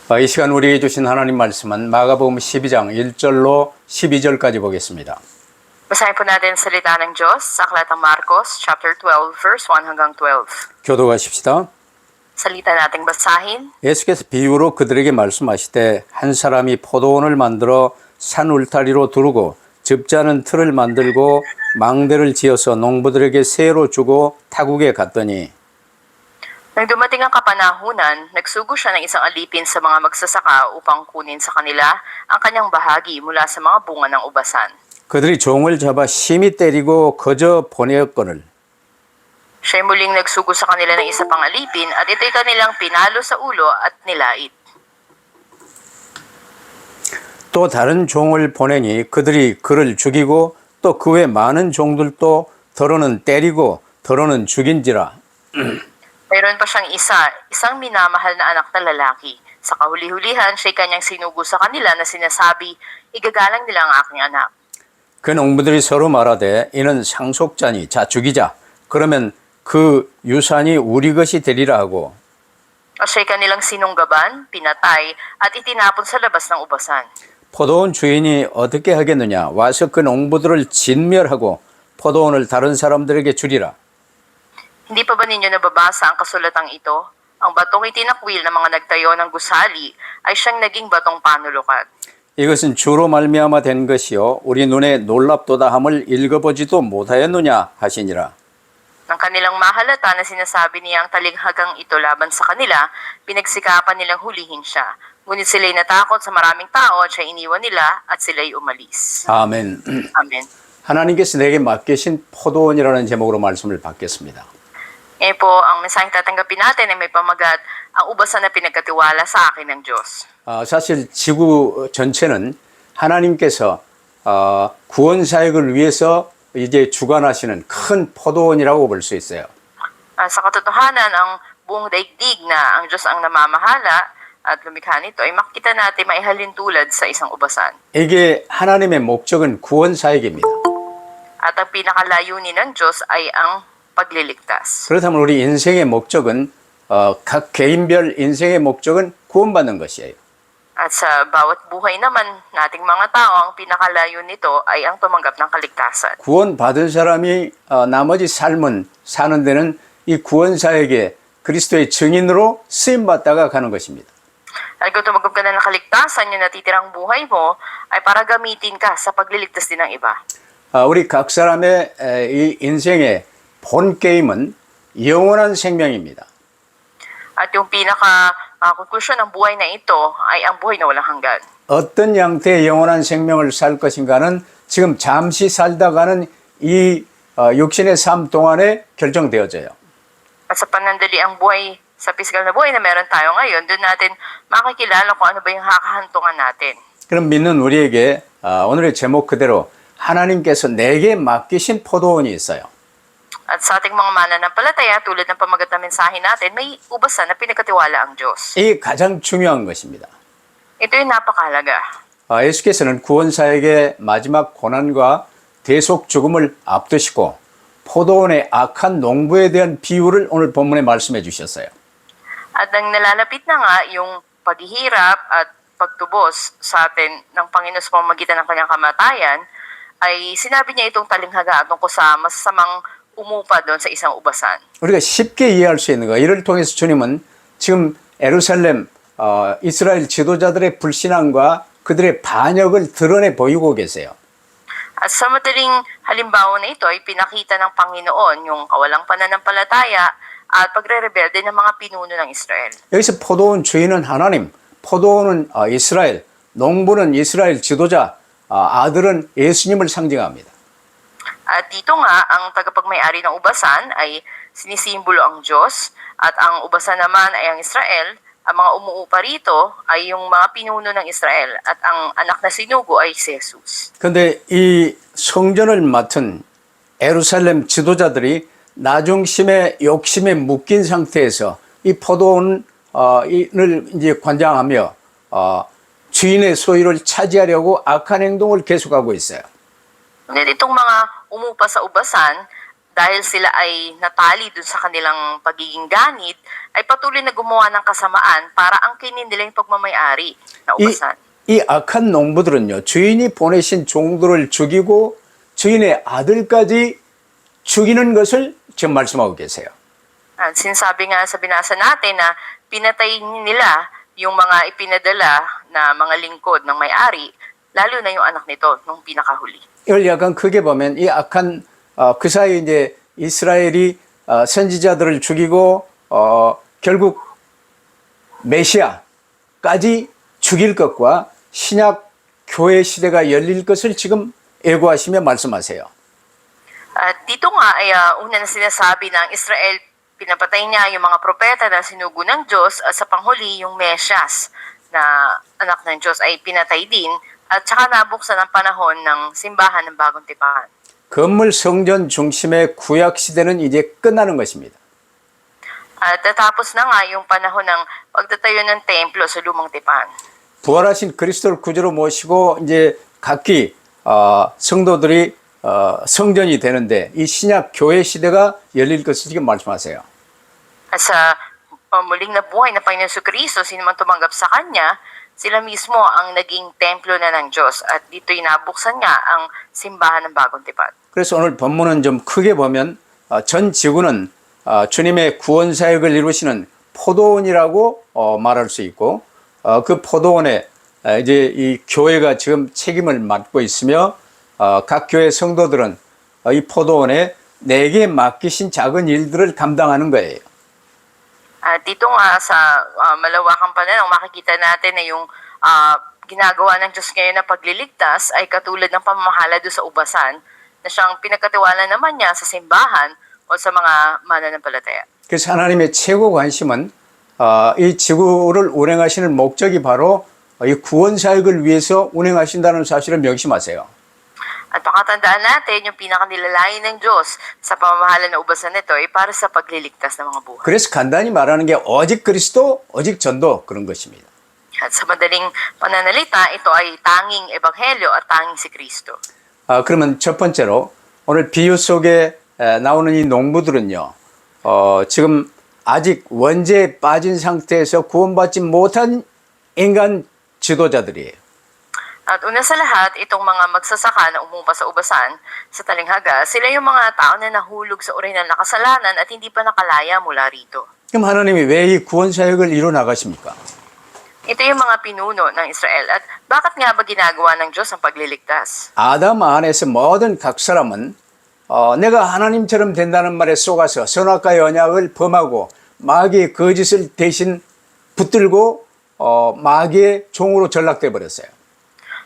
이 시간 우리에게 주신 하나님 말씀은 마가복음 12장 1절로 12절까지 보겠습니다. Basahin po natin ang salita ng Diyos sa Aklatang Marcos, chapter 12, verse 1 hanggang 12. 교도하십시다. Salita nating basahin. 예수께서 비유로 그들에게 말씀하시되 한 사람이 포도원을 만들어 산 울타리로 두르고 즙자는 틀을 만들고 망대를 지어서 농부들에게 세로 주고 타국에 갔더니 Nang dumating ang kapanahunan, nagsugo siya ng isang alipin sa mga magsasaka upang kunin sa kanila ang kanyang bahagi mula sa mga bunga ng ubasan. 그들이 종을 잡아 심히 때리고 거저 보내었거늘 Siya'y muling nagsugo sa kanila ng isa pang alipin at ito'y kanilang pinalo sa ulo at nilait. 또 다른 종을 보내니 그들이 그를 죽이고 또 그 외 많은 종들도 더러는 때리고 더러는 죽인지라. Mayroon pa siyang isang minamahal na anak na lalaki. Sa kahuli-hulihan, siya'y kanyang sinugo sa kanila na sinasabi, igagalang nila ang aking anak. 그 농부들이 서로 말하되 이는 상속자니 자 죽이자. 그러면 그 유산이 우리 것이 되리라 하고 At siya'y kanilang sinunggaban, pinatay, at itinapon sa labas ng ubasan. 포도원 주인이 어떻게 하겠느냐. 와서 그 농부들을 진멸하고 포도원을 다른 사람들에게 주리라. Hindi pa ba ninyo nababasa ang kasulatang ito? Ang batong itinakwil ng mga nagtayo ng gusali ay siyang naging batong panulukat. 이것은 주로 말미암아 된 것이요 우리 눈에 놀랍도다함을 읽어보지도 못하였느냐 하시니라. Nang kanilang mahalata na sinasabi niya ang talinghagang ito laban sa kanila, pinagsikapan nilang hulihin siya. Ngunit sila'y natakot sa maraming tao at siya iniwan nila at sila'y umalis. 아멘. Amen. 하나님께서 내게 맡기신 포도원이라는 제목으로 말씀을 받겠습니다. Ngayon po, ang mensaheng tatanggapin natin ay may pamagat ang ubasan na pinagkatiwala sa akin ng Diyos. 사실 지구 전체는 하나님께서 구원 사역을 위해서 이제 주관하시는 큰 포도원이라고 볼 수 있어요. Sa katotohanan, ang buong daigdig na ang Diyos ang namamahala at lumikha nito ay makita natin maihalin tulad sa isang ubasan. 이게 하나님의 목적은 구원 사역입니다. At ang pinakalayunin ng Diyos ay ang pagliligtas. 그렇다면 우리 인생의 목적은 각 개인별 인생의 목적은 구원받는 것이에요. At sa bawat buhay naman nating mga tao, ang pinakalayon nito ay ang tumanggap ng kaligtasan. 구원받은 사람이 나머지 삶은 사는 데는 이 구원 사역에 그리스도의 증인으로 쓰임받다가 가는 것입니다. At kung tumanggap ka na ng kaligtasan, yung natitirang buhay mo ay para gamitin ka sa pagliligtas din ng iba. 우리 각 사람의 이 인생의 본 게임은 영원한 생명입니다. At yung konklusyon ng buhay na ito ay ang buhay na walang hanggan. 어떤 양태의 영원한 생명을 살 것인가는 지금 잠시 살다가는 이 육신의 삶 동안에 결정되어져요. At sa panandali ang buhay, sa physical na buhay na meron tayo ngayon, doon natin makikilala kung ano ba yung kakahantungan natin. 그럼 믿는 우리에게 오늘의 제목 그대로 하나님께서 내게 맡기신 포도원이 있어요. At sa ating mga mananampalataya, tulad ng pamagat na mensahe natin, may ubasan na pinagkatiwala ang Diyos. 이게 가장 중요한 것입니다. Ito yung napakahalaga. 예수께서는 구원 사역의 마지막 고난과 대속 죽음을 앞두시고 포도원의 악한 농부에 대한 비유를 오늘 본문에 말씀해 주셨어요. At nang nalalapit na nga yung paghihirap at pagtubos sa atin ng Panginoon sa pamamagitan ng kanyang kamatayan, ay sinabi niya itong talinghaga tungkol sa masasamang umupa doon sa isang ubasan. 우리가 쉽게 이해할 수 있는 거. 이를 통해서 주님은 지금 예루살렘 이스라엘 지도자들의 불신앙과 그들의 반역을 드러내 보이고 계세요. At sa madaling halimbawa na ito ay pinakita ng Panginoon yung kawalang pananampalataya at pagre-rebelde ng mga pinuno ng Israel. 여기서 포도원 주인은 하나님, 포도원은 이스라엘, 농부는 이스라엘 지도자, 아들은 예수님을 상징합니다. At dito nga, ang tagapagmay-ari ng ubasan ay sinisimbolo ang Diyos at ang ubasan naman ay ang Israel. Ang mga umuupa rito ay yung mga pinuno ng Israel at ang anak na sinugo ay si Jesus. 그런데 이 성전을 맡은 예루살렘 지도자들이 나중심에 욕심에 묶인 상태에서 이 포도원을 이제 관장하며 주인의 소유를 차지하려고 악한 행동을 계속하고 있어요. Ngunit itong mga umupa sa ubasan, dahil sila ay natali dun sa kanilang pagiging ganit, ay patuloy na gumawa ng kasamaan para angkinin nila yung pagmamayari na ubasan. 이 악한 농부들은요, 주인이 보내신 종들을 죽이고 주인의 아들까지 죽이는 것을 지금 말씀하고 계세요. At sinasabi nga sa binasa natin na pinatay nila yung mga ipinadala na mga lingkod ng may-ari, lalo na yung anak nito nung pinakahuli. 이걸 약간 크게 보면 이 악한 그 사이에 이제 이스라엘이 선지자들을 죽이고 결국 메시아까지 죽일 것과 신약 교회 시대가 열릴 것을 지금 예고하시며 말씀하세요. At dito nga ay una na sinasabi ng Israel, pinapatay niya yung mga propeta na sinugo ng Diyos at sa panghuli yung Mesyas na anak ng Diyos ay pinatay din at saka nabuksan ang panahon ng simbahan ng Bagong Tipan. 건물 성전 중심의 구약 시대는 이제 끝나는 것입니다. At tatapos na nga yung panahon ng pagtatayo ng templo sa Lumang Tipan. 부활하신 그리스도를 구주로 모시고 이제 각기 성도들이 성전이 되는데 이 신약 교회 시대가 열릴 것을 지금 말씀하세요. At sa muling nabuhay na Panginoon Jesucristo, sino man tumanggap sa Kanya, sila mismo ang naging templo na ng Diyos. At dito'y nabuksan nga ang simbahan ng Bagong Tipan. 그래서 오늘 본문은 좀 크게 보면 전 지구는 주님의 구원 사역을 이루시는 포도원이라고 말할 수 있고 그 포도원에 이제 이 교회가 지금 책임을 맡고 있으며 각 교회 성도들은 이 포도원에 내게 맡기신 작은 일들을 감당하는 거예요. At dito nga sa malawakang pananaw, makikita natin na yung ginagawa ng Diyos ngayon na pagliligtas ay katulad ng pamamahala doon sa ubasan na siyang pinagkatiwala naman niya sa simbahan o sa mga mananampalataya. 그래서 하나님의 최고 관심은 이 지구를 운행하시는 목적이 바로 이 구원 사역을 위해서 운행하신다는 사실을 명심하세요. At pakatandaan natin, yung pinakanilalayan ng Diyos sa pamamahala ng ubasan nito ay para sa pagliligtas ng mga buhay. 그래서 간단히 말하는 게 오직 그리스도, 오직 전도 그런 것입니다. At sa madaling pananalita, ito ay tanging ebanghelyo at tanging si Kristo. 그러면 첫 번째로 오늘 비유 속에 나오는 이 농부들은요, 지금 아직 원죄에 빠진 상태에서 구원받지 못한 인간 지도자들이에요. At una sa lahat, itong mga magsasaka na umupa sa ubasan, sa talinghaga, sila yung mga tao na nahulog sa orihinal na kasalanan at hindi pa nakalaya mula rito. 그럼 하나님이 왜 이 구원 사역을 이뤄 나가십니까? Ito yung mga pinuno ng Israel. At bakit nga ba ginagawa ng Diyos ang pagliligtas? 아담 안에서 모든 각 사람은 내가 하나님처럼 된다는 말에 속아서 선악과의 언약을 범하고 마귀의 거짓을 대신 붙들고 마귀의 종으로 전락돼 버렸어요.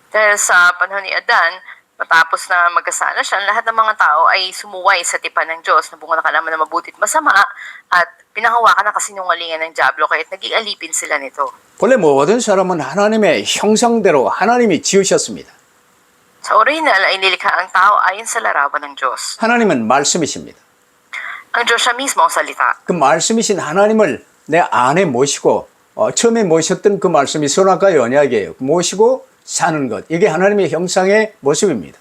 Dahil sa panahon ni Adan, matapos na magkasala siya, lahat ng mga tao ay sumuway sa tipan ng Diyos na bunga na kalaman na mabuti at masama at pinahawakan ng kasinungalingan ng Diablo kaya't naging alipin sila nito. 원래 모든 사람은 하나님의 형상대로 하나님이 지으셨습니다. Sa original ay nilikha ang tao ayon sa larawan ng Diyos. 하나님은 말씀이십니다. Ang Diyos siya mismo ang salita. 그 말씀이신 하나님을 내 안에 모시고 처음에 모셨던 그 말씀이 선악과의 언약이에요. 모시고 사는 것. 이게 하나님의 형상의 모습입니다.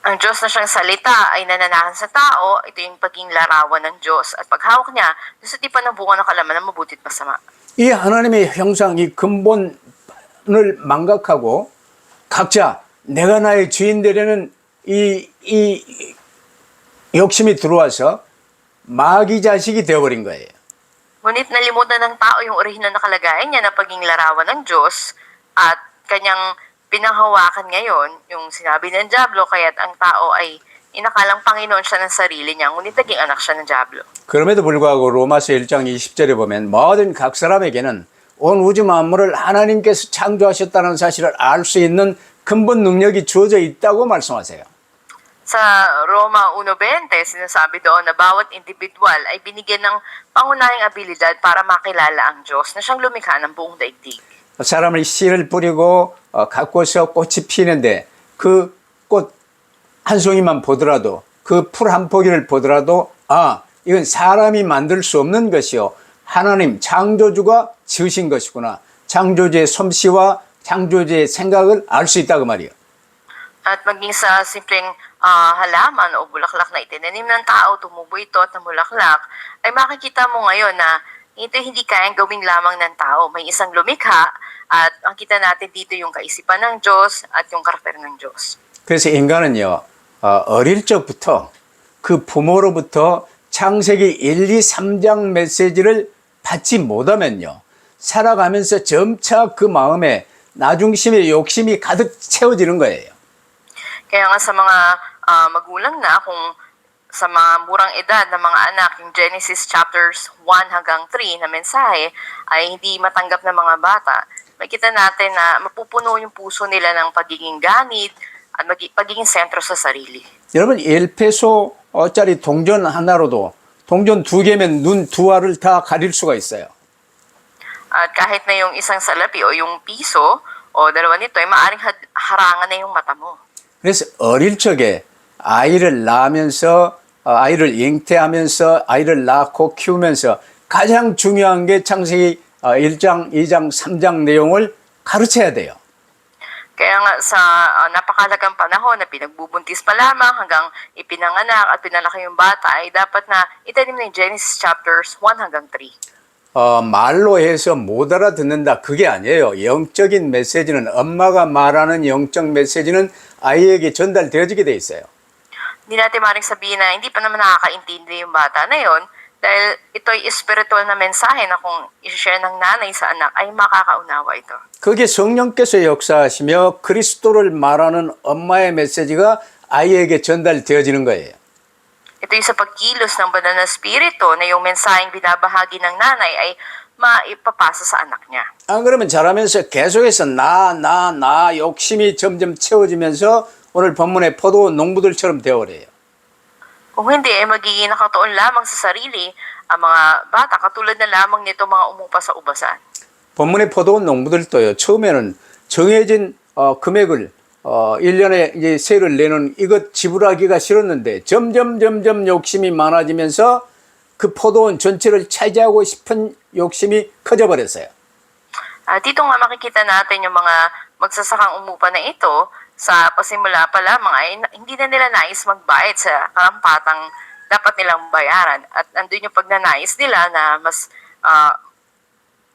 Ang Diyos na siyang salita ay nananahan sa tao, ito yung pagiging larawan ng Diyos. At paghawak niya, doon sa tipan ng bunga ng kalaman ng mabuti at masama. 이 하나님의 형상, 이 근본을 망각하고 각자 내가 나의 주인 되려는 이 욕심이 들어와서 마귀 자식이 되어버린 거예요. Ngunit nalimutan ng tao yung orihinal na kalagayan niya na pagiging larawan ng Diyos at kanyang pinanghawakan ngayon yung sinabi ng Diablo kaya't ang tao ay inakalang Panginoon siya ng sarili niya ngunit naging anak siya ng Diablo. 그럼에도 불구하고 로마서 1장 20절에 보면 모든 각 사람에게는 온 우주 만물을 하나님께서 창조하셨다는 사실을 알 수 있는 근본 능력이 주어져 있다고 말씀하세요. Sa Roma 1:20, sinasabi doon na bawat individual ay binigyan ng pangunahing abilidad para makilala ang Diyos na siyang lumikha ng buong daigdig. 사람을 씨를 뿌리고 가꿔서 꽃이 피는데 그 꽃 한 송이만 보더라도 그 풀 한 포기를 보더라도 이건 사람이 만들 수 없는 것이요 하나님 창조주가 지으신 것이구나. 창조주의 솜씨와 창조주의 생각을 알 수 있다 그 말이에요. At maging sa simpleng halaman o bulaklak na itinanim ng tao, tumubo ito at namulaklak, ay makikita mo ngayon na ito hindi kayang gawin lamang ng tao. May isang lumikha at makita natin dito yung kaisipan ng Diyos at yung karakter ng Diyos. 그래서 인간은요, 어릴 적부터 그 부모로부터 창세기 1, 2, 3장 메시지를 받지 못하면요, 살아가면서 점차 그 마음에 나중심의 욕심이 가득 채워지는 거예요. Kaya nga sa mga magulang na, kung sa mga murang edad ng mga anak, yung Genesis chapters 1 hanggang 3 na mensahe ay hindi matanggap ng mga bata, makita natin na mapupuno yung puso nila ng pagiging ganid at pagiging sentro sa sarili. 여러분 1페소짜리 동전 하나로도 동전 2개면 눈 2알을 다 가릴 수가 있어요. At kahit na yung isang salapi o yung piso o dalawa nito ay maaring harangan na yung mata mo. 그래서 어릴 적에 아이를 낳으면서 아이를 잉태하면서 아이를 낳고 키우면서 가장 중요한 게 창세기 1장, 2장, 3장 내용을 가르쳐야 돼요. Kaya nga sa napakalagang panahon na pinagbubuntis pa lamang hanggang ipinanganak at pinalaki yung bata ay dapat na itanim na yung Genesis chapters 1 hanggang 3. 말로 해서 못 알아듣는다 그게 아니에요. 영적인 메시지는 엄마가 말하는 영적 메시지는 아이에게 전달되어지게 돼 있어요. Hindi natin maaaring sabihin na hindi pa naman nakakaintindi yung bata na yon dahil ito'y espiritual na mensahe na kung i-share ng nanay sa anak ay makakaunawa ito. 그게 성령께서 역사하시며 그리스도를 말하는 엄마의 메시지가 아이에게 전달되어지는 거예요. Ito yung sa pagkilos ng banal na spirito na yung mensaheng binabahagi ng nanay ay maipapasa sa anak niya. 안 그러면 자라면서 계속해서 나 욕심이 점점 채워지면서 오늘 본문의 포도원 농부들처럼 되어버려요. Kung hindi ay magiging nakatuon lamang sa sarili ang mga bata katulad na lamang nito mga umupa sa ubasan. 본문의 포도원 농부들도요. 처음에는 정해진 금액을 1년에 이제 세를 내는 이것 지불하기가 싫었는데 점점 욕심이 많아지면서 그 포도원 전체를 차지하고 싶은 욕심이 커져 버렸어요. Dito nga makikita natin yung mga magsasakang umupa na ito sa pasimula pa lamang ay hindi na nila nais magbayad sa karampatang dapat nilang bayaran. At andun yung pagnanais nila na mas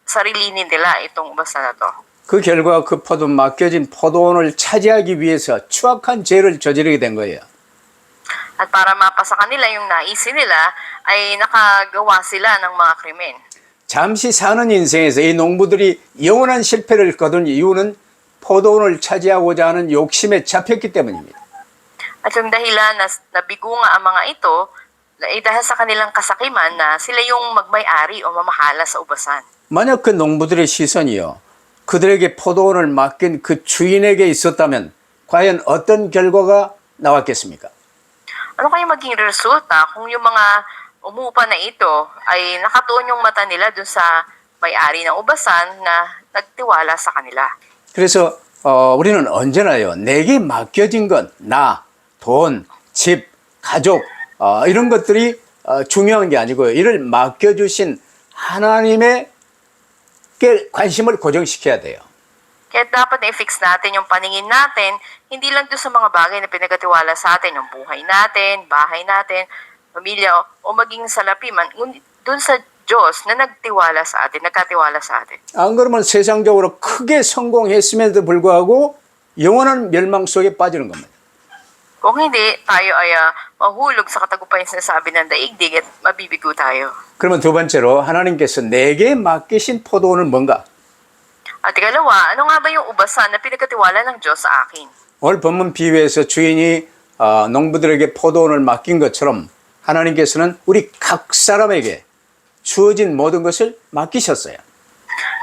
sarilinin nila itong ubasan na to. 그 결과 그 맡겨진 포도원을 차지하기 위해서 추악한 죄를 저지르게 된 거예요. At para mapasa kanila yung naisin nila ay nakagawa sila ng mga krimen. 잠시 사는 인생에서 이 농부들이 영원한 실패를 거둔 이유는 포도원을 차지하고자 하는 욕심에 잡혔기 때문입니다. At yung dahilan na nabigo nga ang mga ito ay dahil sa kanilang kasakiman na sila yung magmay-ari o mamahala sa ubasan. 만약 그 농부들의 시선이요, 그들에게 포도원을 맡긴 그 주인에게 있었다면 과연 어떤 결과가 나왔겠습니까? Ano kaya maging resulta kung yung mga umupa na ito ay nakatuon yung mata nila dun sa may-ari ng ubasan na nagtiwala sa kanila? 그래서 우리는 언제나요, 내게 맡겨진 것, 나, 돈, 집, 가족 이런 것들이 중요한 게 아니고요. 이를 맡겨주신 하나님의 관심을 고정시켜야 돼요. Kaya dapat na-fix natin yung paningin natin, hindi lang doon sa mga bagay na pinagkatiwala sa atin, yung buhay natin, bahay natin, pamilya, o maging salapi man, doon sa Diyos na nagtiwala sa atin, nagkatiwala sa atin. 안 그러면 세상적으로 크게 성공했음에도 불구하고 영원한 멸망 속에 빠지는 겁니다. Kung hindi, tayo ay mahulog sa katagumpayan sinasabi ng daigdig at mabibigo tayo. 그러면 두 번째로 하나님께서 내게 맡기신 포도원은 뭔가? At ikalawa, ano nga ba yung ubasan na pinagkatiwala ng Diyos sa akin? 오늘 본문 비유에서 주인이 농부들에게 포도원을 맡긴 것처럼 하나님께서는 우리 각 사람에게 주어진 모든 것을 맡기셨어요.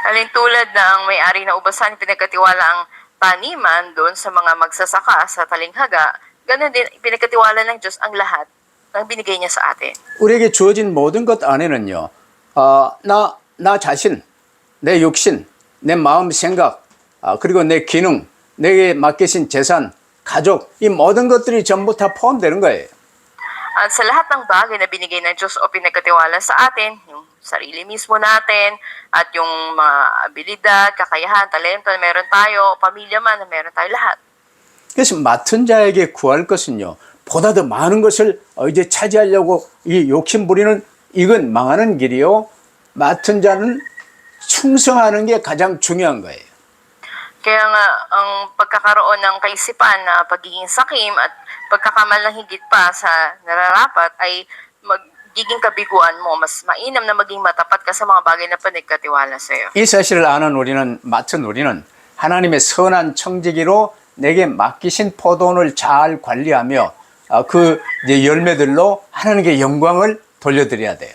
Alin tulad ng may-ari na ubasan, pinagkatiwala ang taniman doon sa mga magsasaka sa talinghaga, ganun din pinagkatiwala ng Diyos ang lahat ng binigay niya sa atin. 우리에게 주어진 모든 것 안에는요, 나 자신, 내 육신, 내 마음 생각, 그리고 내 기능, 내게 맡기신 재산, 가족, 이 모든 것들이 전부 다 포함되는 거예요. At sa lahat ng bagay na binigay ng Diyos o pinagkatiwala sa atin, yung sarili mismo natin, at yung mga abilidad, kakayahan, talento na meron tayo, pamilya man na meron tayo, lahat. 그래서 맡은 자에게 구할 것은요, 보다 더 많은 것을 이제 차지하려고 이 욕심 부리는 이건 망하는 길이요. 맡은 자는 충성하는 게 가장 중요한 거예요. Kaya nga, ang pagkakaroon ng kaisipan na pagiging sakim at pagkakamal ng higit pa sa nararapat ay magiging kabiguan mo. Mas mainam na maging matapat ka sa mga bagay na panagkatiwala sa iyo. 이 사실을 아는 맡은 우리는 하나님의 선한 청지기로 내게 맡기신 포도원을 잘 관리하며 그 이제 열매들로 하나님께 영광을 돌려드려야 돼요.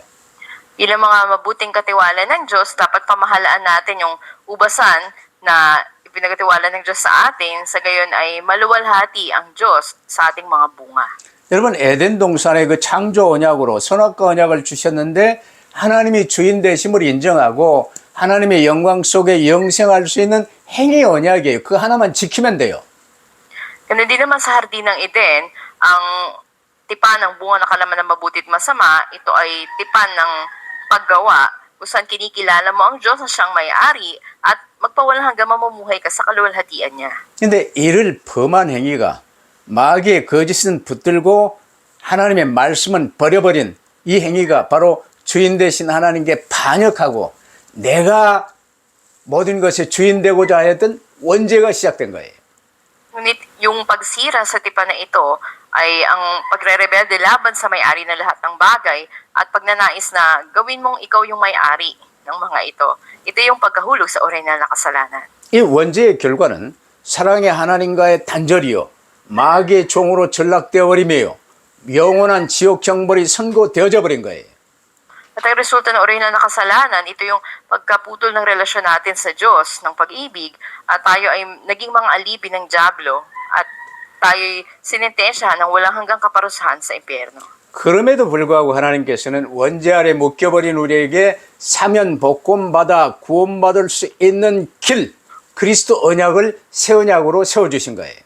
Bilang mga mabuting katiwala ng Diyos, dapat pamahalaan natin yung ubasan na ipinagkatiwala ng Diyos sa atin, sa gayon ay maluwalhati ang Diyos sa ating mga bunga. 여러분 에덴 동산의 그 창조 언약으로 선악과 언약을 주셨는데 하나님이 주인 되심을 인정하고 하나님의 영광 속에 영생할 수 있는 행위 언약이에요. 그 하나만 지키면 돼요. Ganun din naman sa Hardin ng Eden, ang tipan ng bunga na kalaman ng mabuti at masama, ito ay tipan ng paggawa kung saan kinikilala mo ang Diyos na siyang may-ari at magpawalang hanggang mamumuhay ka sa kaluwalhatian niya. 근데 이를 범한 행위가 마귀의 거짓은 붙들고 하나님의 말씀은 버려버린 이 행위가 바로 주인 되신 하나님께 반역하고 내가 모든 것의 주인 되고자 했던 원죄가 시작된 거예요. Ngunit yung pagsira sa tipan na ito ay ang pagre-rebelde laban sa may-ari ng lahat ng bagay at pagnanais na gawin mong ikaw yung may-ari ng mga ito. Ito yung pagkahulog sa orihinal na kasalanan. 이 원죄의 결과는 사랑의 하나님과의 단절이요 마귀의 종으로 전락되어 버리며 영원한 지옥 형벌이 선고되어져 버린 거예요. At ang resulta ng orihinal na kasalanan, ito yung pagkaputol ng relasyon natin sa Diyos, ng pag-ibig, at tayo ay naging mga alibi ng dyablo, at tayo'y sinentensyahan ng walang hanggang kaparusahan sa impyerno. 그럼에도 불구하고 하나님께서는 원죄 아래 묶여버린 우리에게 사면 복권받아 구원받을 수 있는 길, 그리스도 언약을 새 언약으로 세워주신 거예요.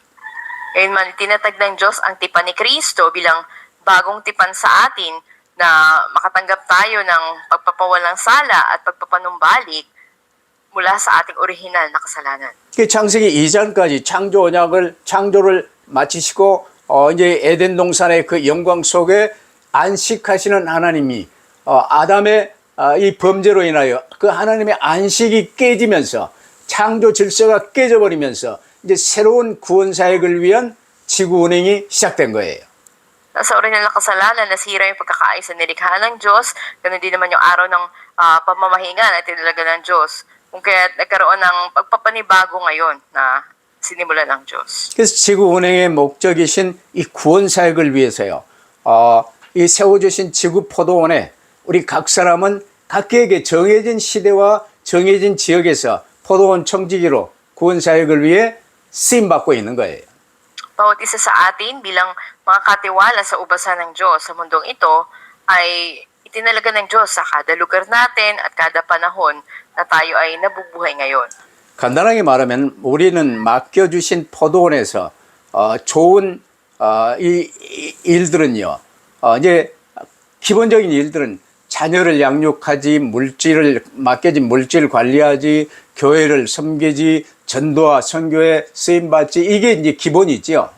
Gayunman, tinatag ng Diyos ang tipan ni Kristo bilang bagong tipan sa atin na makatanggap tayo ng pagpapawalang sala at pagpapanumbalik mula sa ating orihinal na kasalanan. 창세기 2장까지 창조를 마치시고 이제 에덴 동산의 그 영광 속에 안식하시는 하나님이 아담의 이 범죄로 인하여 그 하나님의 안식이 깨지면서 창조 질서가 깨져버리면서 이제 새로운 구원 사역을 위한 지구 운행이 시작된 거예요. Sa orihinal na kasalanan, nasira yung pagkakaayos na nilikha ng Diyos, ganun din naman yung araw ng pamamahinga na tinalaga ng Diyos. Kung kaya nagkaroon ng pagpapanibago ngayon na sinimulan ng Diyos. 그래서 지구 운행의 목적이신 이 구원 사역을 위해서요. 이 세워주신 지구 포도원에 우리 각 사람은 각계에게 정해진 시대와 정해진 지역에서 포도원 청지기로 구원 사역을 위해 쓰임 받고 있는 거예요. Bawat isa sa atin bilang mga katiwala sa ubasan ng Diyos sa mundong ito ay itinalaga ng Diyos sa kada lugar natin at kada panahon na tayo ay nabubuhay ngayon. 간단하게 말하면 우리는 맡겨주신 포도원에서 좋은 이 일들은요. 이제 기본적인 일들은 자녀를 양육하지, 맡겨진 물질 관리하지, 교회를 섬기지, 전도와 선교에 쓰임받지, 이게 이제 기본이죠.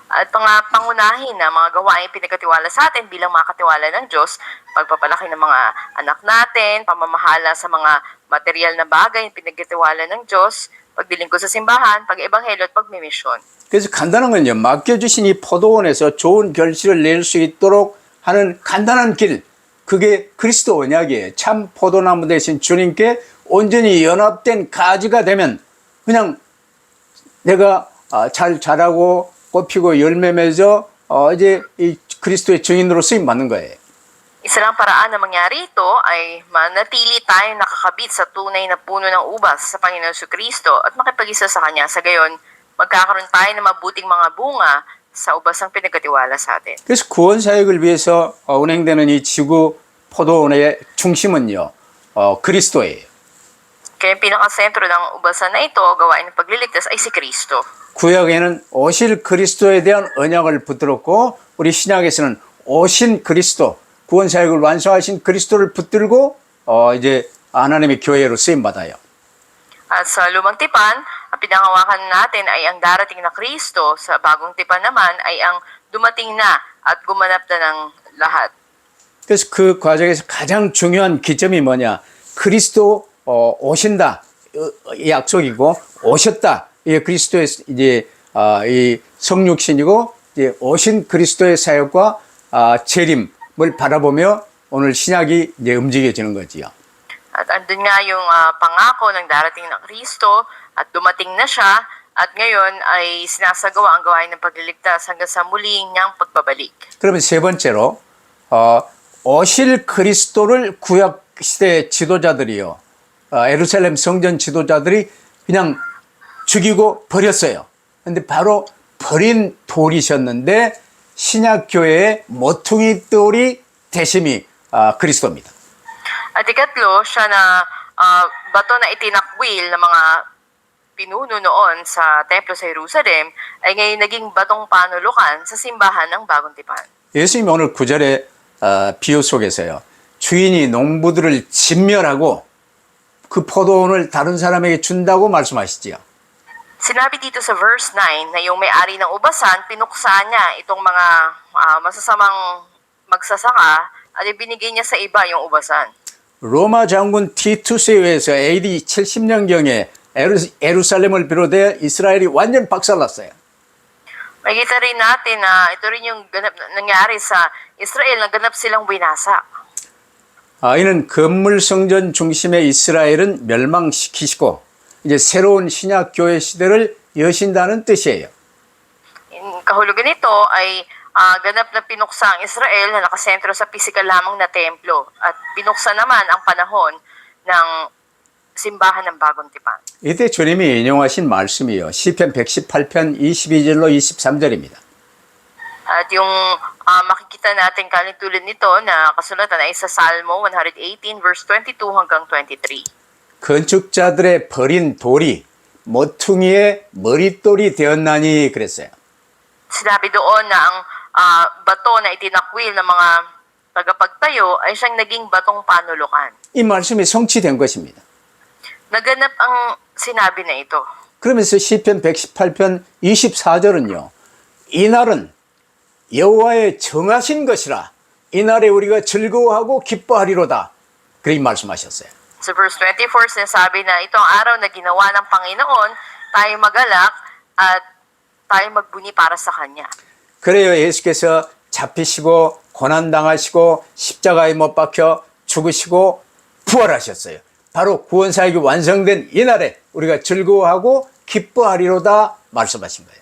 At pangunahin na mga gawain pinagkatiwala sa atin bilang mga katiwala ng Diyos, pagpapalaki ng mga anak natin, pamamahala sa mga material na bagay pinagkatiwala ng Diyos, pagbilingkod sa simbahan, pag-ebanghelyo at pagmimisyon. 그래서 간단한 건요. 맡겨주신 이 포도원에서 좋은 결실을 낼 수 있도록 하는 간단한 길, 그게 그리스도 언약이에요. 참 포도나무 대신 주님께 온전히 연합된 가지가 되면 그냥 내가 잘 자라고 꽃피고 열매 맺어 이제 이 그리스도의 증인으로 쓰임 받는 거예요. Isa lang paraan na mangyari ito ay manatili tayo nakakabit sa tunay na puno ng ubas sa Panginoon Kristo at makipag-isa sa Kanya. Sa gayon, magkakaroon tayo ng mabuting mga bunga sa ubasang pinagkatiwala sa atin. 그래서 구원 사역을 위해서 운행되는 이 지구 포도원의 중심은요, 그리스도예요. Kaya yung pinakasentro ng ubasan na ito, gawain ng pagliligtas, ay si Kristo. 구약에는 오실 그리스도에 대한 언약을 붙들었고 우리 신약에서는 오신 그리스도, 구원 사역을 완성하신 그리스도를 붙들고 이제 하나님의 교회로 쓰임 받아요. At sa lumang tipan, ang pinangawakan natin ay ang darating na Kristo. Sa bagong tipan naman ay ang dumating na at gumanap na ng lahat. 그래서 그 과정에서 가장 중요한 기점이 뭐냐? 그리스도 오신다 이 약속이고 오셨다. 이게 그리스도의 이제 이 성육신이고 이제 오신 그리스도의 사역과 재림을 바라보며 오늘 신약이 이제 움직여지는 거지요. At andun nga yung pangako ng darating na Kristo at dumating na siya at ngayon ay sinasagawa ang gawain ng pagliligtas hanggang sa muling niyang pagbabalik. 그러면 세 번째로 오실 그리스도를 구약 시대 지도자들이요, 예루살렘 성전 지도자들이 그냥 죽이고 버렸어요. 근데 바로 버린 돌이셨는데 신약 교회의 모퉁이 돌이 대심이 그리스도입니다. At ikatlo, siya na bato na itinakwil ng mga pinuno noon sa templo sa Jerusalem ay ngayon naging batong panulukan sa simbahan ng Bagong Tipan. 예수님이 오늘 9절의 비유 속에서요, 주인이 농부들을 진멸하고 그 포도원을 다른 사람에게 준다고 말씀하시지요. Sinabi dito sa verse 9 na yung may-ari ng ubasan, pinuksa niya itong mga masasamang magsasaka at ibinigay niya sa iba yung ubasan. 로마 장군 티투스에 의해서 AD 70년경에 예루살렘을 비롯해 이스라엘이 완전 박살났어요. Makikita rin natin na ito rin yung nangyari sa Israel na ganap silang winasak. 이는 건물 성전 중심의 이스라엘은 멸망시키시고 이제 새로운 신약 교회 시대를 여신다는 뜻이에요. Kahulugan nito ay ganap na pinuksa ang Israel na nakasentro sa pisikal lamang na templo at pinuksa naman ang panahon ng simbahan ng Bagong Tipan. 이때 주님이 인용하신 말씀이요, 시편 118편 22절로 23절입니다. At yung makikita natin kalintulad nito na kasulatan ay sa Salmo 118 verse 22 hanggang 23. 건축자들의 버린 돌이 모퉁이의 머릿돌이 되었나니 그랬어요. Sinabi doon na ang bato na itinakwil ng mga tagapagtayo ay siyang naging batong panulukan. 이 말씀이 성취된 것입니다. Naganap ang sinabi na ito. 그러면서 시편 118편 24절은요, 이날은 여호와의 정하신 것이라 이날에 우리가 즐거워하고 기뻐하리로다, 그렇게 말씀하셨어요. Sa verse 24, sinasabi na ito ang araw na ginawa ng Panginoon, tayo magalak at tayo magbuni para sa Kanya. 그래요, 예수께서 잡히시고 고난당하시고 십자가에 못 박혀 죽으시고 부활하셨어요. 바로 구원사역이 완성된 이날에 우리가 즐거워하고 기뻐하리로다 말씀하신 거예요.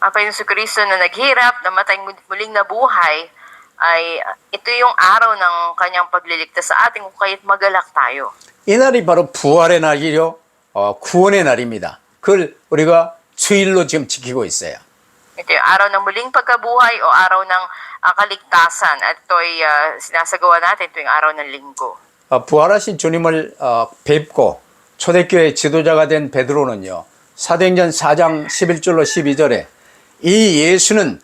Ang Panginoon si Kristo na naghirap, namatay muling nabuhay, ay ito yung araw ng Kanyang pagliligtas sa ating kung kaya't magalak tayo. 이날이 바로 부활의 날이요, 구원의 날입니다. 그걸 우리가 주일로 지금 지키고 있어요. Ito yung araw ng muling pagkabuhay o araw ng kaligtasan at ito ay sinasagawa natin tuwing araw ng linggo. 부활하신 주님을 뵙고 초대교회 지도자가 된 베드로는요, 사도행전 4장 11절로 12절에 이 예수는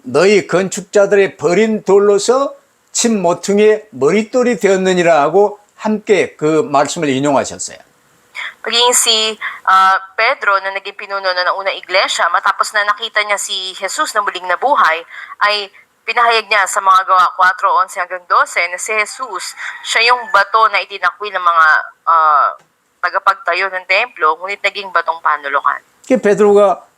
너희 건축자들의 버린 돌로서 친 모퉁이의 머릿돌이 되었느니라 하고 함께 그 말씀을 인용하셨어요. Pagiging si Pedro na naging pinuno na ng unang iglesia, matapos na nakita niya si Jesus na muling nabuhay, ay pinahayag niya sa mga gawa 4:11 hanggang 12 na si Jesus, siya yung bato na itinakwil ng mga tagapagtayo ng templo, ngunit naging batong panulukan. 베드로가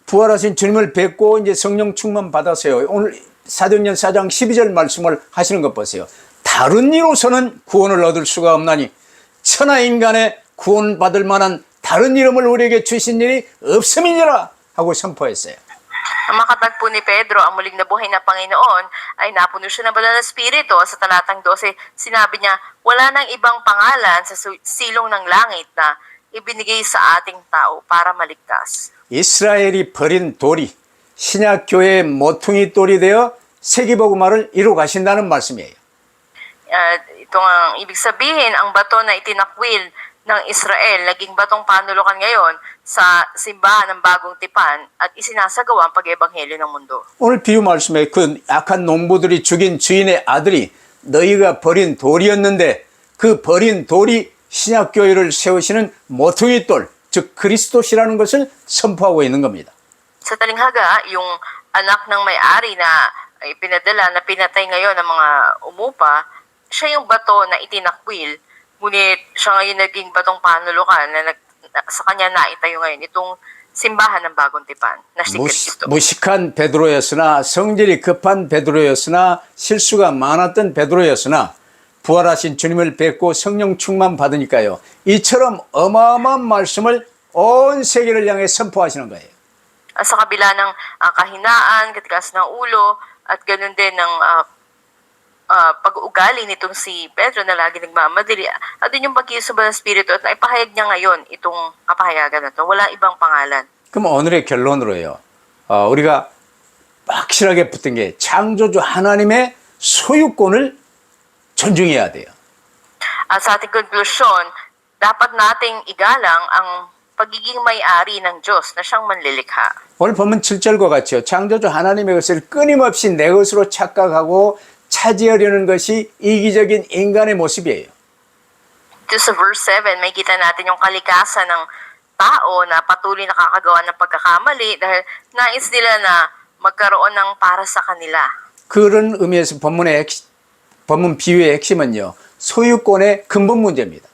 부활하신 주님을 뵙고 이제 성령 충만 받았어요. 오늘 사도행전 4장 12절 말씀을 하시는 것 보세요. 다른 이로서는 구원을 얻을 수가 없나니 천하 인간의 구원받을 만한 다른 이름을 우리에게 주신 일이 없음이니라 하고 선포했어요. Ang makatagpo ni Pedro, ang muling nabuhay na Panginoon, ay napuno siya ng banal na Espiritu. Sa talatang 12, sinabi niya, wala nang ibang pangalan sa silong ng langit na ibinigay sa ating tao para maligtas. 이스라엘이 버린 돌이 신약교회의 모퉁이 돌이 되어 세계복음화를 이루어 가신다는 말씀이에요. Ito ang ibig sabihin, ang bato na itinakwil ng Israel, naging batong panulukan ngayon sa simbahan ng Bagong Tipan at isinasagawa ang pag-ebanghelyo ng mundo. 오늘 비유 말씀에 그 악한 농부들이 죽인 주인의 아들이 너희가 버린 돌이었는데 그 버린 돌이 신약교회를 세우시는 모퉁이 돌, 즉 그리스도시라는 것을 선포하고 있는 겁니다. Sa talinghaga, yung anak ng may-ari na ay pinadala na pinatay ngayon ng mga umupa, siya yung bato na itinakwil, ngunit siya ngayon naging batong panulukan sa kanya naitayo ngayon itong simbahan ng Bagong Tipan na si Kristo. 무식한 베드로였으나 성질이 급한 베드로였으나 실수가 많았던 베드로였으나 부활하신 주님을 뵙고 성령 충만 받으니까요. 이처럼 어마어마한 말씀을 온 세계를 향해 선포하시는 거예요. Sa kabila ng kahinaan, katigas ng ulo, at ganun din ng pag-uugali nitong si Pedro na lagi nagmamadali, at din yung pagkisubal ng Espiritu at naipahayag niya ngayon itong kapahayagan na ito. Wala ibang pangalan. 그럼 오늘의 결론으로요. 우리가 확실하게 붙은 게 창조주 하나님의 소유권을 존중해야 돼요. At sa ating konklusyon, dapat nating igalang ang pagiging may-ari ng Diyos na siyang manlilikha. 오늘 보면 7절과 같이요. 창조주 하나님의 것을 끊임없이 내 것으로 착각하고 차지하려는 것이 이기적인 인간의 모습이에요. Dito sa verse 7, may kita natin yung kalikasan ng tao na patuloy nakakagawa ng pagkakamali dahil nais nila na magkaroon ng para sa kanila. 그런 의미에서 본문 비유의 핵심은요. 소유권의 근본 문제입니다.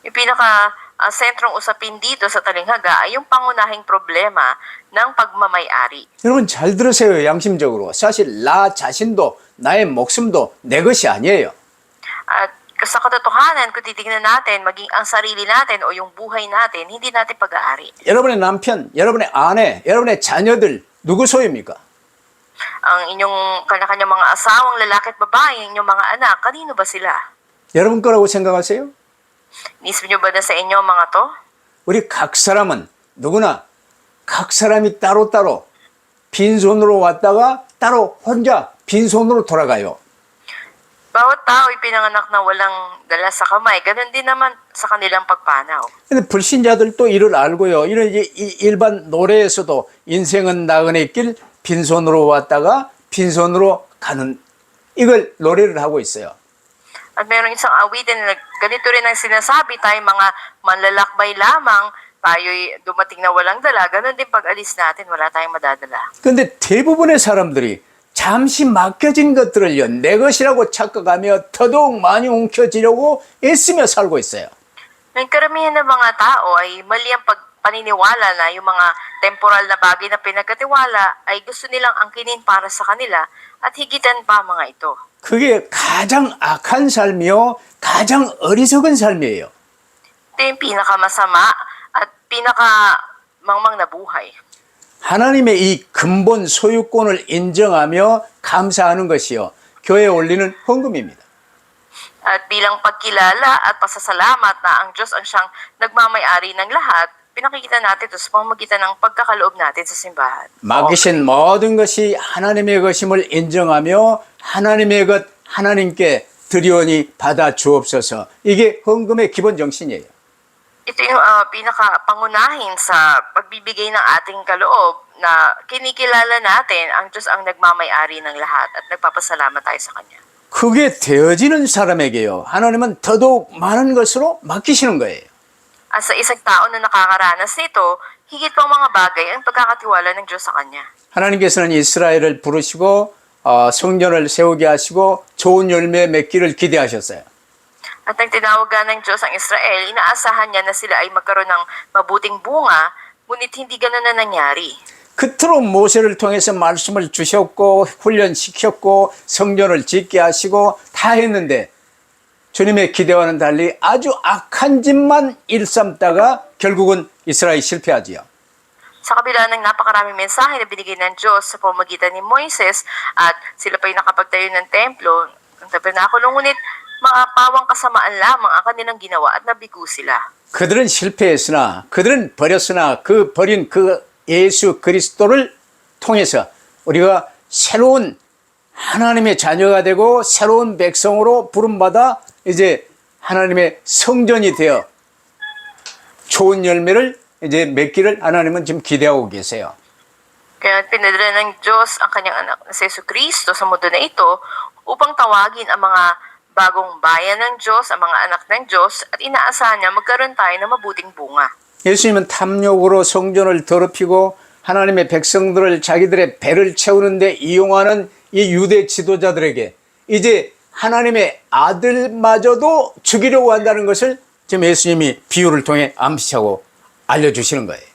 Yung sentrong usapin dito sa talinghaga ay yung pangunahing problema ng pagmamay-ari. 여러분 잘 들으세요. 양심적으로. 사실 나 자신도 나의 목숨도 내 것이 아니에요. At sa katotohanan, kung titignan natin, maging ang sarili natin o yung buhay natin, hindi natin pag-aari. 여러분의 남편, 여러분의 아내, 여러분의 자녀들 누구 소유입니까? Ang inyong kanya-kanyang mga asawang lalaki at babae, ang inyong mga anak, kanino ba sila? 여러분 거라고 생각하세요? Inisip nyo ba na sa inyo mga to? 우리 각 사람은 누구나 각 사람이 따로따로 빈손으로 왔다가 따로 혼자 빈손으로 돌아가요. Bawat tao ay pinanganak na walang dala sa kamay. Ganun din naman sa kanilang pagpanaw. 근데 불신자들도 이를 알고요. 이런 일반 노래에서도 인생은 나그네 길 빈손으로 왔다가 빈손으로 가는 이걸 노래를 하고 있어요. At mayroong isang awitin na ganito rin ang sinasabi, tayo mga manlalakbay lamang, tayo'y dumating na walang dala, ganun din pag alis natin, wala tayong madadala. 근데 대부분의 사람들이 잠시 맡겨진 것들을요, 내 것이라고 착각하며 더더욱 많이 움켜쥐려고 애쓰며 살고 있어요. Ng karamihan ng mga tao ay mali ang paniniwala na yung mga temporal na bagay na pinagkatiwala ay gusto nilang angkinin para sa kanila at higitan pa mga ito. 그게 가장 악한 삶이요, 가장 어리석은 삶이에요. Ito yung pinakamasama at pinakamangmang na buhay. 하나님의 이 근본 소유권을 인정하며 감사하는 것이요, 교회에 올리는 헌금입니다. At bilang pagkilala at pasasalamat na ang Diyos ang siyang nagmamay-ari ng lahat, pinakikita natin ito sa pamamagitan ng pagkakaloob natin sa simbahan. 맡기신 모든 것이 하나님의 것임을 인정하며 하나님의 것 하나님께 드리오니 받아 주옵소서. 이게 헌금의 기본 정신이에요. Ito yung pinakapangunahin sa pagbibigay ng ating kaloob na kinikilala natin ang Diyos ang nagmamay-ari ng lahat at nagpapasalamat tayo sa Kanya. 그게 되어지는 사람에게요, 하나님은 더더욱 많은 것으로 맡기시는 거예요. At sa isang tao na nakakaranas nito, higit pang mga bagay ang pagkakatiwala ng Diyos sa Kanya. 하나님께서는 이스라엘을 부르시고 성전을 세우게 하시고 좋은 열매 맺기를 기대하셨어요. At nang tinawagan ng Diyos ang Israel, inaasahan niya na sila ay magkaroon ng mabuting bunga, ngunit hindi ganun na nangyari. 그토록 모세를 통해서 말씀을 주셨고 훈련시켰고 성전을 짓게 하시고 다 했는데 주님의 기대와는 달리 아주 악한 짓만 일삼다가 결국은 이스라엘이 실패하지요. Sa kabila ng napakaraming mensahe na binigay ng Diyos sa pamamagitan ni Moises at sila pa'y nakapagtayo ng templo, ng tabernakulo, ngunit mga pawang kasamaan lamang ang kanilang ginawa at nabigo sila. 그들은 실패했으나 그들은 버렸으나 그 버린 그 예수 그리스도를 통해서 우리가 새로운 하나님의 자녀가 되고 새로운 백성으로 부름받아 이제 하나님의 성전이 되어 좋은 열매를 이제 맺기를 하나님은 지금 기대하고 계세요. Kaya pinadala ng Diyos ang kanyang anak na si Yesu Cristo sa mundo na ito upang tawagin ang mga bagong bayan ng Diyos, ang mga anak ng Diyos, at inaasahan niya magkaroon tayo ng mabuting bunga. 예수님은 탐욕으로 성전을 더럽히고 하나님의 백성들을 자기들의 배를 채우는 데 이용하는 이 유대 지도자들에게 이제 하나님의 아들마저도 죽이려고 한다는 것을 지금 예수님이 비유를 통해 암시하고 알려주시는 거예요.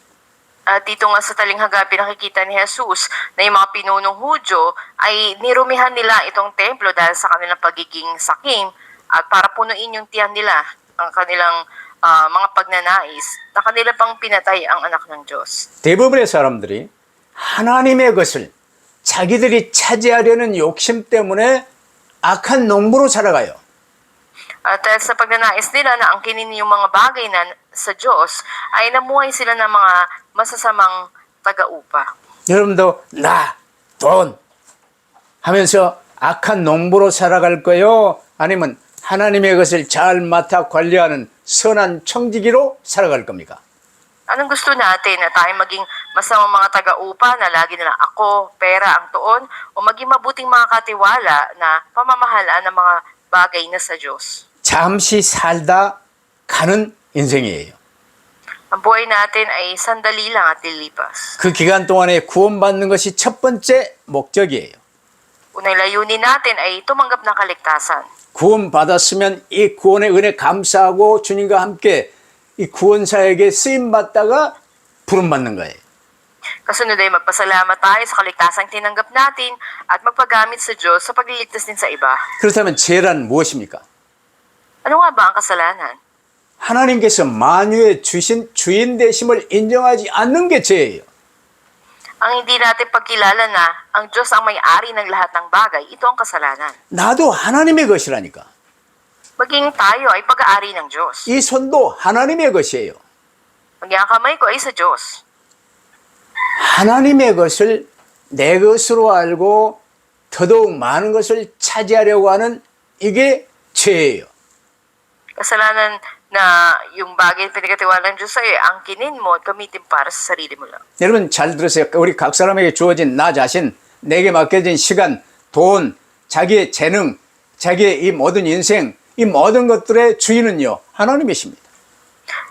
At dito nga sa talinghaga, pinakikita ni Jesus na yung mga pinunong Hudyo ay nirumihan nila itong templo dahil sa kanilang pagiging sakim at para punuin yung tiyan nila, ang kanilang mga pagnanais, na kanila pang pinatay ang anak ng Diyos. 대부분의 사람들이 하나님의 것을 자기들이 차지하려는 욕심 때문에 악한 농부로 살아가요. At dahil sa pagnanais nila na angkinin yung mga bagay na sa Diyos, ay namuhay sila ng mga masasamang taga-upa. 여러분도 나, 돈 하면서 악한 농부로 살아갈 거요? 아니면 하나님의 것을 잘 맡아 관리하는 선한 청지기로 살아갈 겁니까? Anong gusto natin? Na tayo maging masamang mga taga-upa na lagi nilang ako, pera ang tuon, o maging mabuting mga katiwala na pamamahalaan ng mga bagay na sa Diyos? 잠시 살다 가는 인생이에요. Ang buhay natin ay sandali lang at lilipas. 그 기간 동안에 구원받는 것이 첫 번째 목적이에요. Unang layunin natin ay tumanggap ng kaligtasan. 구원받았으면 이 구원의 은혜 감사하고 주님과 함께 이 구원사에게 쓰임받다가 부름받는 거예요. Kasunod ay magpasalamat tayo sa kaligtasang tinanggap natin at magpagamit sa Diyos sa pagliligtas din sa iba. 그렇다면 죄란 무엇입니까? Ano nga ba ang kasalanan? 하나님께서 만유에 주신 주인 되심을 인정하지 않는 게 죄예요. Ang hindi natin pagkilala na ang Diyos ang may-ari ng lahat ng bagay, ito ang kasalanan. 나도 하나님의 것이라니까. Maging tayo ay pag-aari ng Diyos. 이 손도 하나님의 것이에요. Maging ang kamay ko ay sa Diyos. 하나님의 것을 내 것으로 알고 더더욱 많은 것을 차지하려고 하는 이게 죄예요. Kasalanan na yung bagay na pinagkatiwala ng Diyos sa'yo, angkinin mo at gamitin para sa sarili mo lang. 여러분 잘 들으세요. 우리 각 사람에게 주어진 나 자신, 내게 맡겨진 시간, 돈, 자기의 재능, 자기의 이 모든 인생, 이 모든 것들의 주인은요, 하나님이십니다.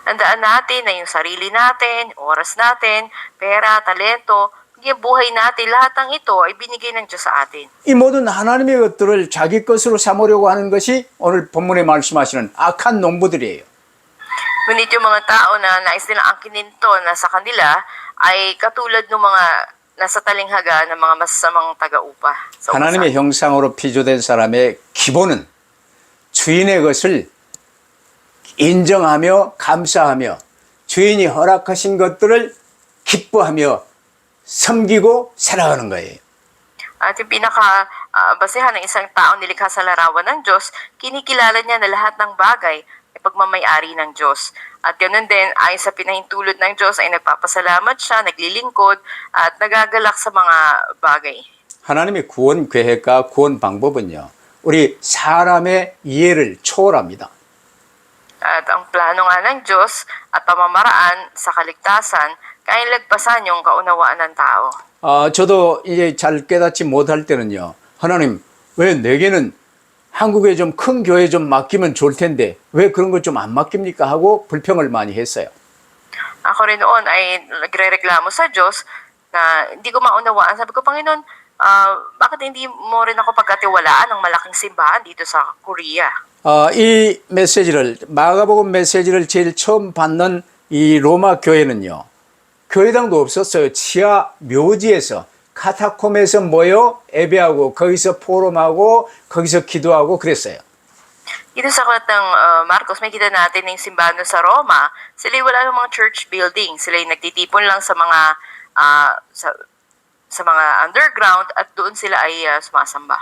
Tandaan natin na yung sarili natin, oras natin, pera, talento, yung buhay natin, lahat ng ito ay binigay ng Diyos sa atin. 이 모든 하나님의 것들을 자기 것으로 삼으려고 하는 것이 오늘 본문에 말씀하시는 악한 농부들이에요. Ngunit yung mga tao na nais nilang angkinin to na sa kanila ay katulad ng mga nasa talinghaga ng mga masasamang taga-upa. Sa 하나님의 upasan. 형상으로 피조된 사람의 기본은 주인의 것을 인정하며 감사하며 주인이 허락하신 것들을 기뻐하며 섬기고 살아가는 거예요. At yung basehan ng isang tao nilikha sa larawan ng Diyos, kinikilala niya na lahat ng bagay ay pagmamayari ng Diyos. At ganoon din, ayon sa pinahintulot ng Diyos ay nagpapasalamat siya, naglilingkod, at nagagalak sa mga bagay. 하나님의 구원 계획과 구원 방법은요, 우리 사람의 이해를 초월합니다. At ang plano nga ng Diyos at pamamaraan sa kaligtasan, kaya lagpasan yung kaunawaan ng tao. 저도 이제 잘 깨닫지 못할 때는요, 하나님, 왜 내게는 한국에 좀 큰 교회 좀 맡기면 좋을 텐데, 왜 그런 거 좀 안 맡깁니까? 하고 불평을 많이 했어요. Ako rin noon ay nagre-reklamo sa Diyos na hindi ko maunawaan. Sabi ko, Panginoon, bakit hindi mo rin ako pagkatiwalaan ng malaking simbahan dito sa Korea? 이 메시지를, 마가복음 메시지를 제일 처음 받는 이 로마 교회는요, 교회당도 없었어요. 지하 묘지에서, 카타콤에서 모여 예배하고, 거기서 포럼하고, 거기서 기도하고 그랬어요. Dito sa aklat ng Marcos, may kita natin na yung simbahan sa Roma. Sila wala ng mga church building. Sila nagtitipon lang sa mga sa mga underground at doon sila ay sumasamba.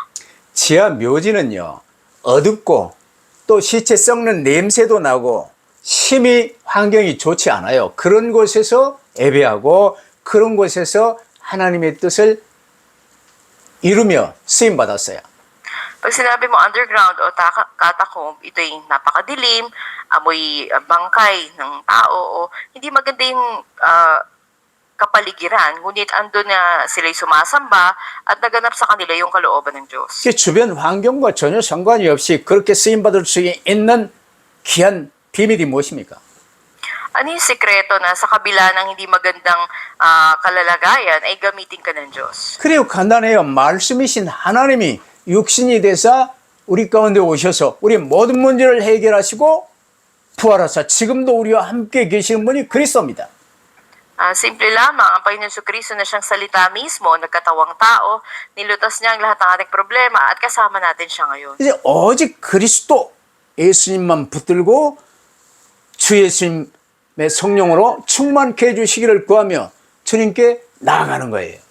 지하 묘지는요, 어둡고 또 시체 썩는 냄새도 나고 심히 환경이 좋지 않아요. 그런 곳에서 예배하고 그런 곳에서 하나님의 뜻을 이루며 쓰임 받았어요. Pag sinabi mo underground o catacomb, ito yung napakadilim, amoy bangkay ng tao, o hindi maganda yung kapaligiran, ngunit andun na sila'y sumasamba at naganap sa kanila yung kalooban ng Diyos. 주변 환경과 전혀 상관이 없이 그렇게 쓰임 받을 수 있는 귀한 비밀이 무엇입니까? Ano yung sekreto na sa kabila ng hindi magandang kalalagayan ay gamitin ka ng Diyos? 그래요. 간단해요. 말씀이신 하나님이 육신이 되사 우리 가운데 오셔서 우리 모든 문제를 해결하시고 부활하사 지금도 우리와 함께 계시는 분이 그리스도입니다. Simple lamang, ang Panginoon Jesucristo na siyang salita mismo, nagkatawang tao, nilutas niya ang lahat ng ating problema at kasama natin siya ngayon. 이제 오직 그리스도 예수님만 붙들고 주 예수님의 성령으로 충만케 해주시기를 구하며 주님께 나아가는 거예요.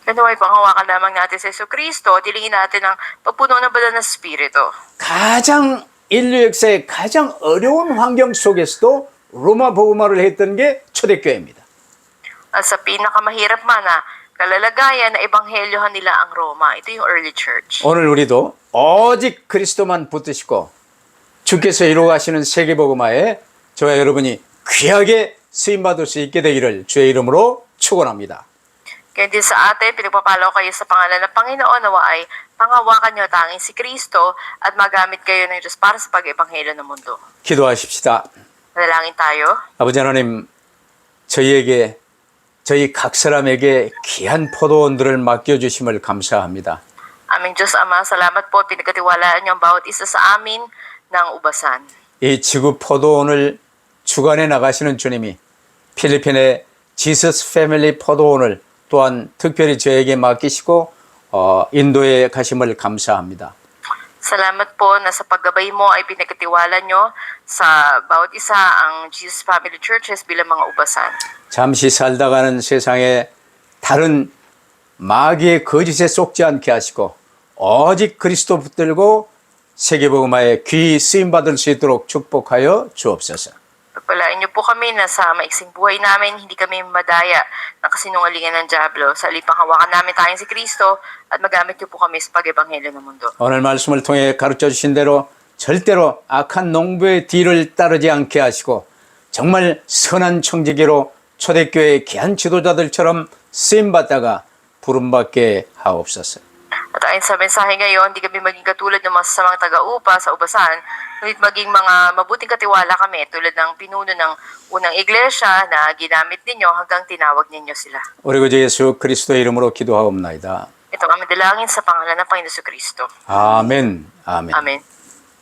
Ganaway panghawakan lamang natin sa Jesucristo at hilingin natin ang pagpuno ng banal na Espiritu. 가장 인류 역사의 가장 어려운 환경 속에서도 로마 복음화를 했던 게 초대교회입니다. At sa pinakamahirap man na kalalagayan na ebanghelyohan nila ang Roma. Ito yung early church. 오늘 우리도 오직 그리스도만 붙드시고 주께서 이루어가시는 세계복음화에 저와 여러분이 귀하게 쓰임받을 수 있게 되기를 주의 이름으로 축원합니다. Kaya din sa atin, pinagpapalo kayo sa pangalan ng Panginoon nawa ay panghawakan niyo tanging si Kristo at magamit kayo ng Diyos para sa pag-ebanghelyo ng mundo. 기도하십시다. Manalangin tayo. 아버지 하나님, 저희에게 저희 각 사람에게 귀한 포도원들을 맡겨주심을 감사합니다. Aming Diyos Ama, salamat po at pinagkatiwalaan niyo ang bawat isa sa amin ng ubasan. 이 지구 포도원을 주관해 나가시는 주님이 필리핀의 지서스 패밀리 포도원을 또한 특별히 저에게 맡기시고 인도에 가심을 감사합니다. Salamat po na sa paggabay mo ay pinagkatiwala niyo sa bawat isa ang Jesus Family Churches bilang mga ubasan. 잠시 살다가는 세상에 다른 마귀의 거짓에 속지 않게 하시고 오직 그리스도 붙들고 세계복음화에 귀히 쓰임받을 수 있도록 축복하여 주옵소서. Pagpalain niyo po kami na sa maiksing buhay namin, hindi kami madaya ng kasinungalingan ng Diablo. Sa lipang hawakan namin tayong si Kristo at magamit niyo po kami sa pag-ebanghelyo ng mundo. 오늘 말씀을 통해 가르쳐 주신 대로 절대로 악한 농부의 뒤를 따르지 않게 하시고 정말 선한 청지기로 초대교회의 귀한 지도자들처럼 쓰임받다가 부름받게 하옵소서. At ayon sa mensahe ngayon, hindi kami maging katulad ng mga sasamang taga-upa sa ubasan, ngunit maging mga mabuting katiwala kami tulad ng pinuno ng unang iglesia na ginamit ninyo hanggang tinawag ninyo sila. 우리 구주 예수 그리스도의 이름으로 기도하옵나이다. Ito ang aming dalangin sa pangalan ng Panginoon Kristo. 아멘. 아멘. Amen.